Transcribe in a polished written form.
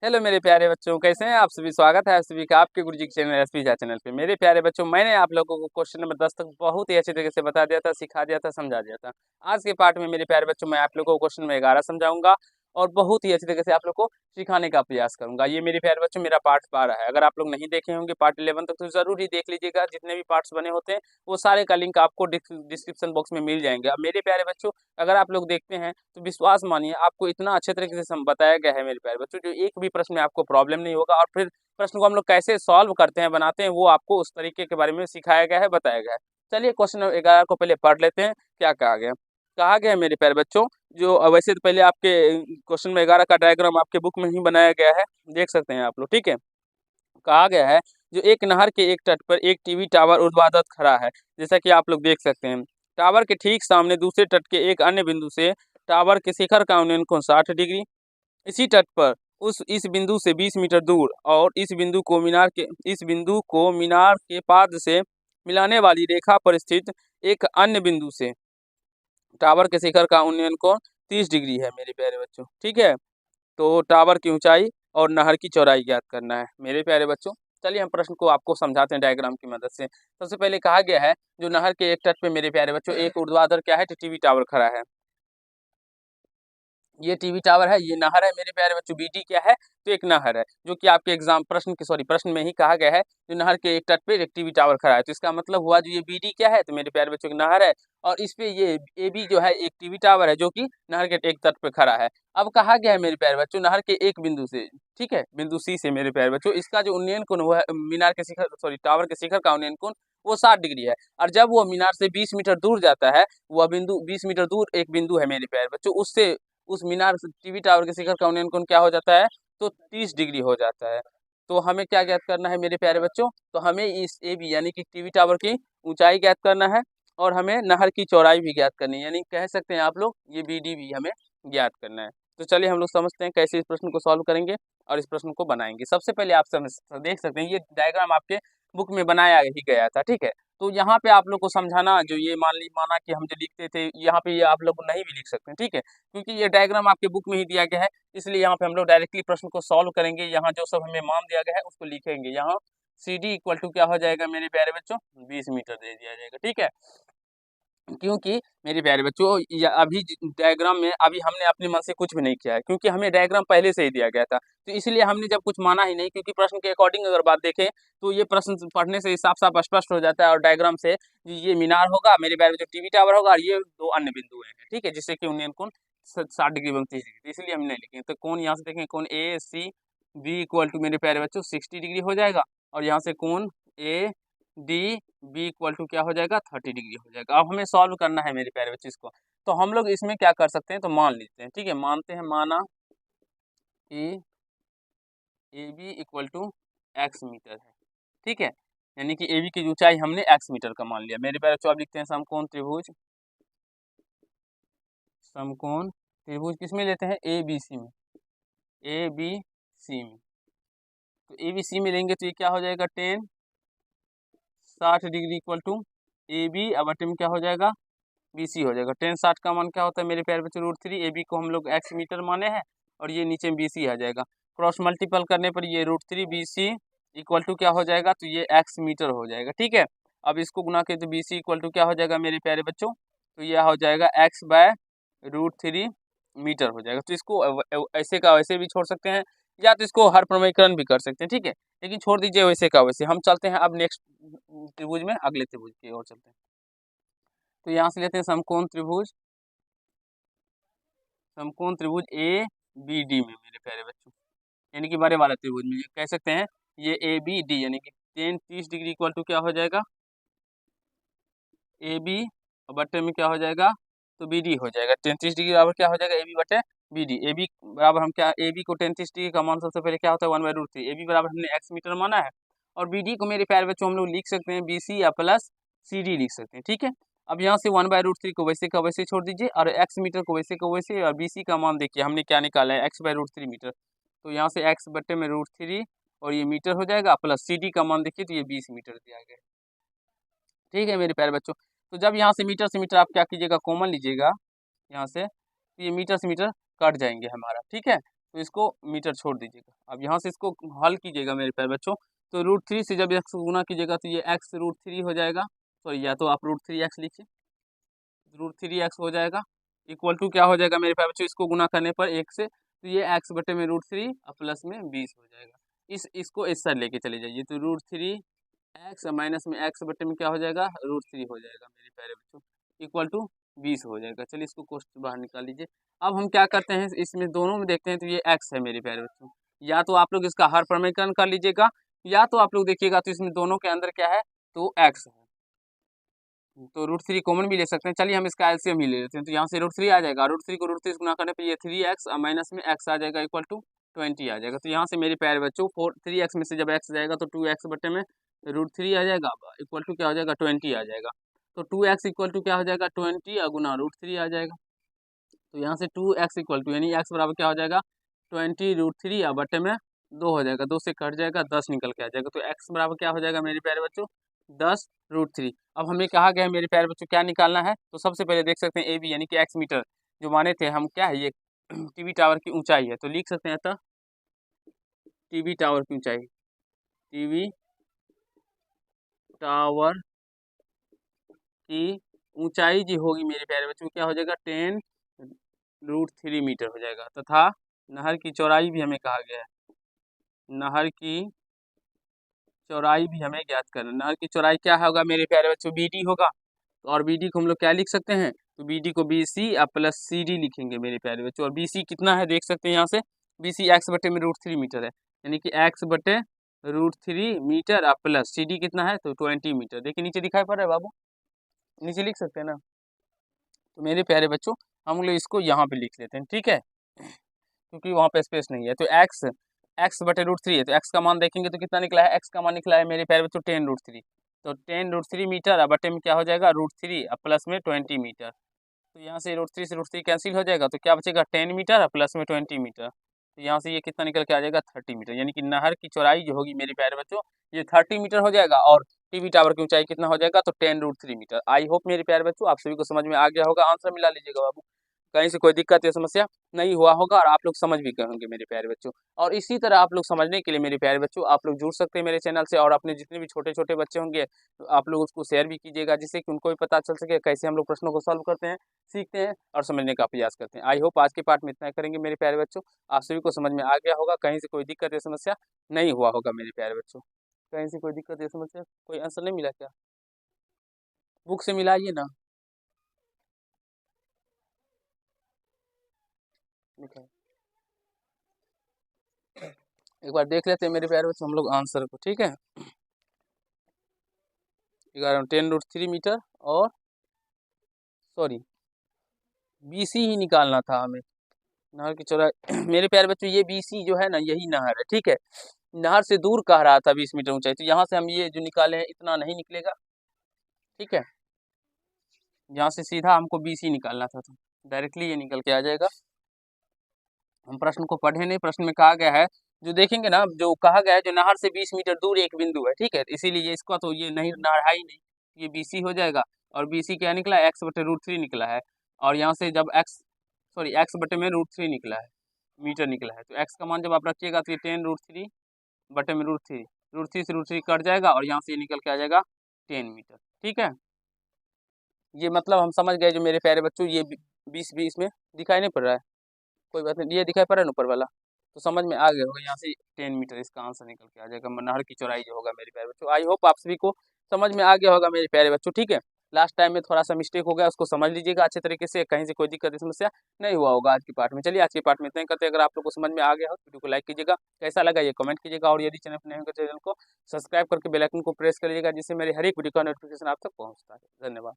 Hello मेरे प्यारे बच्चों, कैसे हैं आप सभी। स्वागत है आप सभी का आपके गुरुजी के चैनल एसपी झा चैनल पे। मेरे प्यारे बच्चों, मैंने आप लोगों को क्वेश्चन नंबर 10 तक बहुत ही अच्छे तरीके से बता दिया था, सिखा दिया था, समझा दिया था। आज के पार्ट में मेरे प्यारे बच्चों मैं आप लोगों को क्वेश्चन नंबर 11 समझाऊंगा और बहुत ही अच्छे तरीके से आप लोग को सिखाने का प्रयास करूंगा। ये मेरे प्यारे बच्चों मेरा पार्ट 12 है। अगर आप लोग नहीं देखे होंगे पार्ट 11 तक तो जरूर ही देख लीजिएगा। जितने भी पार्ट्स बने होते हैं वो सारे का लिंक आपको डिस्क्रिप्शन बॉक्स में मिल जाएंगे। अब मेरे प्यारे बच्चों, अगर आप लोग देखते हैं तो विश्वास मानिए आपको इतना अच्छे तरीके से बताया गया है मेरे प्यारे बच्चों, जो एक भी प्रश्न में आपको प्रॉब्लम नहीं होगा। और फिर प्रश्न को हम लोग कैसे सॉल्व करते हैं, बनाते हैं, वो आपको उस तरीके के बारे में सिखाया गया है, बताया गया है। चलिए क्वेश्चन नंबर 11 को पहले पढ़ लेते हैं। क्या कहा गया। कहा गया है मेरे प्यारे बच्चों, जो वैसे तो पहले आपके क्वेश्चन नंबर 11 का डायग्राम आपके बुक में ही बनाया गया है, देख सकते हैं आप लोग। ठीक है। कहा गया है जो एक नहर के एक तट पर एक टीवी टावर ऊर्ध्वाधर खड़ा है, जैसा कि आप लोग देख सकते हैं। टावर के ठीक सामने दूसरे तट के एक अन्य बिंदु से टावर के शिखर का उन्नयन कोण 60 डिग्री। इसी तट पर उस इस बिंदु से 20 मीटर दूर और इस बिंदु को मीनार के पाद से मिलाने वाली रेखा पर स्थित एक अन्य बिंदु से टावर के शिखर का उन्नयन कोण 30 डिग्री है मेरे प्यारे बच्चों। ठीक है। तो टावर की ऊंचाई और नहर की चौड़ाई ज्ञात करना है मेरे प्यारे बच्चों। चलिए हम प्रश्न को आपको समझाते हैं डायग्राम की मदद से। सबसे पहले कहा गया है जो नहर के एक तट पे मेरे प्यारे बच्चों एक ऊर्ध्वाधर क्या है, टीवी टावर खड़ा है। ये टीवी टावर है, ये नहर है मेरे प्यारे बच्चों। बीडी क्या है, तो एक नहर है, जो कि आपके एग्जाम प्रश्न में ही कहा गया है जो नहर के एक तट पे एक टीवी टावर खड़ा है। तो इसका मतलब हुआ जो ये बीडी क्या है, तो मेरे प्यारे बच्चों एक नहर है। और इस पे ये ए बी जो है एक टीवी टावर है, जो कि नहर के एक तट पे खड़ा है। अब कहा गया है मेरे प्यारे बच्चों नहर के एक बिंदु से, ठीक है, बिंदु सी से मेरे प्यारे बच्चों इसका जो उन्नयन कोण हुआ है मीनार के शिखर टावर के शिखर का उन्नयन कोण वो 60 डिग्री है। और जब वो मीनार से 20 मीटर दूर जाता है, वह बिंदु 20 मीटर दूर एक बिंदु है मेरे प्यारे बच्चों, उससे उस मीनार से टीवी टावर के शिखर का उन्नयन कोण क्या हो जाता है, तो 30 डिग्री हो जाता है। तो हमें क्या ज्ञात करना है मेरे प्यारे बच्चों, तो हमें इस ए बी यानी कि टीवी टावर की ऊंचाई ज्ञात करना है और हमें नहर की चौड़ाई भी ज्ञात करनी है, यानी कह सकते हैं आप लोग ये बी डी भी हमें ज्ञात करना है। तो चलिए हम लोग समझते हैं कैसे इस प्रश्न को सॉल्व करेंगे और इस प्रश्न को बनाएंगे। सबसे पहले आप समझ देख सकते हैं ये डायग्राम आपके बुक में बनाया ही गया था। ठीक है। तो यहाँ पे आप लोग को समझाना, जो ये माना कि हम जो लिखते थे यहाँ पे ये आप लोग नहीं भी लिख सकते हैं। ठीक है। क्योंकि ये डायग्राम आपके बुक में ही दिया गया है, इसलिए यहाँ पे हम लोग डायरेक्टली प्रश्न को सॉल्व करेंगे। यहाँ जो सब हमें मान दिया गया है उसको लिखेंगे। यहाँ सी डी इक्वल टू क्या हो जाएगा मेरे प्यारे बच्चों, 20 मीटर दे दिया जाएगा। ठीक है। क्योंकि मेरे प्यारे बच्चों अभी डायग्राम में अभी हमने अपने मन से कुछ भी नहीं किया है, क्योंकि हमें डायग्राम पहले से ही दिया गया था। तो इसलिए हमने जब कुछ माना ही नहीं, क्योंकि प्रश्न के अकॉर्डिंग अगर बात देखें तो ये प्रश्न पढ़ने से साफ साफ स्पष्ट हो जाता है। और डायग्राम से ये मीनार होगा मेरे प्यारे बच्चों, टीवी टावर होगा और ये दो अन्य बिंदु हैं। ठीक है। जिससे कि उन्नयन कोण 60 डिग्री एवं 30 डिग्री, तो इसलिए हमने लिखे। तो कौन यहाँ से देखें, कौन ए सी बी इक्वल टू मेरे प्यारे बच्चों 60 डिग्री हो जाएगा। और यहाँ से कौन A D B equal to क्या हो जाएगा, 30 डिग्री हो जाएगा। अब हमें सॉल्व करना है मेरे प्यारे बच्चे इसको। तो हम लोग इसमें क्या कर सकते हैं, तो मान लेते हैं। ठीक है। मानते हैं, माना कि A B equal to X metre है। ठीक है। यानी कि ए बी की ऊंचाई हमने एक्स मीटर का मान लिया मेरे प्यारे बच्चों। अब लिखते हैं समकोण त्रिभुज किसमें लेते हैं, ए बी सी में। ए बी सी में, तो ए बी सी में लेंगे तो ये क्या हो जाएगा, 60 degree equal to A B अब बटे में क्या हो जाएगा, बी सी हो जाएगा। 60 का मान क्या होता है मेरे प्यारे बच्चे, √3। ए बी को हम लोग एक्स मीटर माने हैं और ये नीचे में बी सी आ जाएगा। क्रॉस मल्टीपल करने पर ये √3 बी सी इक्वल टू क्या हो जाएगा, तो ये एक्स मीटर हो जाएगा। ठीक है। अब इसको गुना के तो बी सी इक्वल टू क्या हो जाएगा मेरे प्यारे बच्चों, तो यह हो जाएगा x/√3 मीटर हो जाएगा। तो इसको ऐसे का वैसे भी छोड़ सकते हैं, या तो इसको हर प्रमेयकरण भी कर सकते हैं। ठीक है। लेकिन छोड़ दीजिए वैसे का वैसे। हम चलते हैं अब नेक्स्ट त्रिभुज में, अगले त्रिभुज की ओर चलते हैं। तो यहाँ से लेते हैं समकोण त्रिभुज ए बी डी में मेरे प्यारे बच्चों, यानी कि बड़े वाला त्रिभुज में कह सकते हैं ये ए बी डी, यानी कि 30 डिग्री इक्वल टू क्या हो जाएगा, ए बी बटे में क्या हो जाएगा, तो बी डी हो जाएगा। 30 डिग्री बराबर क्या हो जाएगा, ए बी बटे बी डी। ए बी बराबर हम क्या, ए बी को 30 डिग्री का मान सबसे पहले क्या होता है 1/√3। ए बी बराबर हमने एक्स मीटर माना है और बी डी को मेरे प्यारे बच्चों हम लोग लिख सकते हैं बी सी या प्लस सी डी लिख सकते हैं। ठीक है। अब यहाँ से 1/√3 को वैसे का वैसे छोड़ दीजिए और एक्स मीटर को वैसे का वैसे, और बी सी का मान देखिए हमने क्या निकाला है, x/√3 मीटर। तो यहाँ से एक्स बटे में √3 और ये मीटर हो जाएगा, प्लस सी डी का मान देखिए तो ये 20 मीटर दिया गया है। ठीक है मेरे प्यारे बच्चों। तो जब यहाँ से मीटर आप क्या कीजिएगा, कॉमन लीजिएगा यहाँ से, तो ये मीटर से मीटर कट जाएंगे हमारा। ठीक है। तो इसको मीटर छोड़ दीजिएगा। अब यहाँ से इसको हल कीजिएगा मेरे प्यारे बच्चों, तो √3 से जब x गुना कीजिएगा तो ये x √3 हो जाएगा, सॉरी या तो आप √3x लिखिए, √3x हो जाएगा, इक्वल टू क्या हो जाएगा मेरे प्यारे बच्चों, इसको गुना करने पर 1 से, तो ये x बटे में √3 और प्लस में 20 हो जाएगा। इसको इस साइड लेके चले जाइए, तो √3x माइनस में x बटे में क्या हो जाएगा, √3 हो जाएगा मेरे प्यारे बच्चों, इक्वल टू 20 हो जाएगा। चलिए इसको कोष्ठ बाहर निकाल लीजिए। अब हम क्या करते हैं, इसमें दोनों में देखते हैं, तो ये x है मेरे प्यारे बच्चों, या तो आप लोग इसका हर प्रमेयकरण कर लीजिएगा, या तो आप लोग देखिएगा तो इसमें दोनों के अंदर क्या है, तो x है, तो √3 कॉमन भी ले सकते हैं। चलिए हम इसका एलसीएम ही ले लेते हैं, तो यहाँ से √3 आ जाएगा, √3 को √3 से गुना करने पर ये 3x माइनस में x आ जाएगा, इक्वल टू 20 आ जाएगा। तो यहाँ से मेरे प्यारे बच्चों 3x में से जब x जाएगा तो 2x बटे में √3 आ जाएगा, इक्वल टू क्या हो जाएगा, 20 आ जाएगा। तो 2x इक्वल टू क्या हो जाएगा, 20 गुना √3 आ जाएगा। तो यहाँ से 2x इक्वल टू यानी x बराबर क्या हो जाएगा, 20 √3 बटे में 2 हो जाएगा, 2 से कट जाएगा, 10 निकल के आ जाएगा। तो x बराबर क्या हो जाएगा मेरे प्यारे बच्चों, 10 √3। अब हमें कहा गया है मेरे प्यारे बच्चों क्या निकालना है, तो सबसे पहले देख सकते हैं ए बी यानी कि x मीटर जो माने थे हम, क्या है ये टीवी टावर की ऊंचाई है, तो लिख सकते हैं अतः टीवी टावर की ऊंचाई, टीवी टावर की ऊंचाई जो होगी मेरे प्यारे बच्चों क्या हो जाएगा, 10 √3 मीटर हो जाएगा। तथा नहर की चौड़ाई भी हमें कहा गया है, नहर की चौड़ाई भी हमें ज्ञात करना। नहर की चौड़ाई क्या होगा मेरे प्यारे बच्चों, BD होगा, तो और BD को हम लोग क्या लिख सकते हैं, तो BD को BC प्लस CD लिखेंगे मेरे प्यारे बच्चों। और BC कितना है देख सकते हैं यहाँ से, BC x बटे में √3 मीटर है, यानी कि x बटे √3 मीटर प्लस CD कितना है, तो 20 मीटर। देखिए नीचे दिखाई पड़ रहा है बाबू, नीचे लिख सकते हैं ना। तो मेरे प्यारे बच्चों हम लोग इसको यहाँ पे लिख लेते हैं, ठीक है, क्योंकि वहाँ पे स्पेस नहीं है। तो x बटे √3 है, तो x का मान देखेंगे तो कितना निकला है, x का मान निकला है मेरे प्यारे बच्चों 10 √3, तो 10 √3 मीटर बटे में क्या हो जाएगा, √3 प्लस में 20 मीटर। तो यहाँ से √3 से √3 कैंसिल हो जाएगा, तो क्या बचेगा 10 मीटर प्लस में 20 मीटर। तो यहाँ से ये कितना निकल के आ जाएगा, 30 मीटर, यानी कि नहर की चौड़ाई जो होगी मेरे प्यारे बच्चों ये 30 मीटर हो जाएगा, और टीवी टावर की ऊंचाई कितना हो जाएगा, तो 10 √3 मीटर। आई होप मेरे प्यारे बच्चों आप सभी को समझ में आ गया होगा, आंसर मिला लीजिएगा बाबू, कहीं से कोई दिक्कत या समस्या नहीं हुआ होगा, और आप लोग समझ भी गए होंगे मेरे प्यारे बच्चों। और इसी तरह आप लोग समझने के लिए मेरे प्यारे बच्चों आप लोग जुड़ सकते हैं मेरे चैनल से, और अपने जितने भी छोटे छोटे बच्चे होंगे तो आप लोग उसको शेयर भी कीजिएगा, जिससे कि उनको भी पता चल सके कैसे हम लोग प्रश्नों को सॉल्व करते हैं, सीखते हैं और समझने का प्रयास करते हैं। आई होप आज के पार्ट में इतना ही करेंगे मेरे प्यारे बच्चों, आप सभी को समझ में आ गया होगा, कहीं से कोई दिक्कत या समस्या नहीं हुआ होगा मेरे प्यारे बच्चों। कहीं से कोई दिक्कत या समस्या, कोई आंसर नहीं मिला क्या, बुक से मिलाइए ना, एक बार देख लेते हैं मेरे प्यारे बच्चों हम लोग आंसर को, ठीक है। 10 √3 मीटर, और सॉरी BC ही निकालना था हमें, नहर की चौड़ाई मेरे प्यारे बच्चों ये BC जो है ना यही नहर है, ठीक है। नहर से दूर कह रहा था 20 मीटर ऊंचाई, तो यहाँ से हम ये जो निकाले हैं इतना नहीं निकलेगा, ठीक है, यहाँ से सीधा हमको BC निकालना था, तो डायरेक्टली ये निकल के आ जाएगा। हम प्रश्न को पढ़े नहीं, प्रश्न में कहा गया है जो देखेंगे ना, जो कहा गया है जो नहर से 20 मीटर दूर एक बिंदु है, ठीक है, इसीलिए इसका तो ये नहीं नहर है ही नहीं, ये BC हो जाएगा। और BC क्या निकला, x बटे √3 निकला है, और यहाँ से जब x बटे में √3 निकला है, मीटर निकला है, तो x का मान जब आप रखिएगा तो ये 10 √3 बटे में √3, √3 से √3 कट जाएगा, और यहाँ से ये निकल के आ जाएगा 10 मीटर, ठीक है। ये मतलब हम समझ गए जो मेरे प्यारे बच्चों, ये 20 में दिखाई नहीं पड़ रहा है, कोई बात नहीं, ये दिखाई पड़ रहा है ऊपर वाला, तो समझ में आ गया होगा, यहाँ से 10 मीटर इसका आंसर निकल के आ जाएगा, नहर की चौड़ाई जो होगा मेरे प्यारे बच्चों। आई होप आप सभी को समझ में आ गया होगा मेरे प्यारे बच्चों, ठीक है। लास्ट टाइम में थोड़ा सा मिस्टेक हो गया, उसको समझ लीजिएगा अच्छे तरीके से, कहीं से कोई दिक्कत समस्या नहीं हुआ होगा आज के पार्ट में। चलिए आज के पार्ट में इतना ही करते हैं, अगर आप लोग को समझ में आ गया हो वीडियो को लाइक कीजिएगा, कैसा लगा ये कमेंट कीजिएगा, और यदि चैनल पर नए होगा चैनल को सब्सक्राइब करके बेल आइकन को प्रेस करिएगा, जिससे मेरे हर एक वीडियो का नोटिफिकेशन आप तक पहुँचता है। धन्यवाद।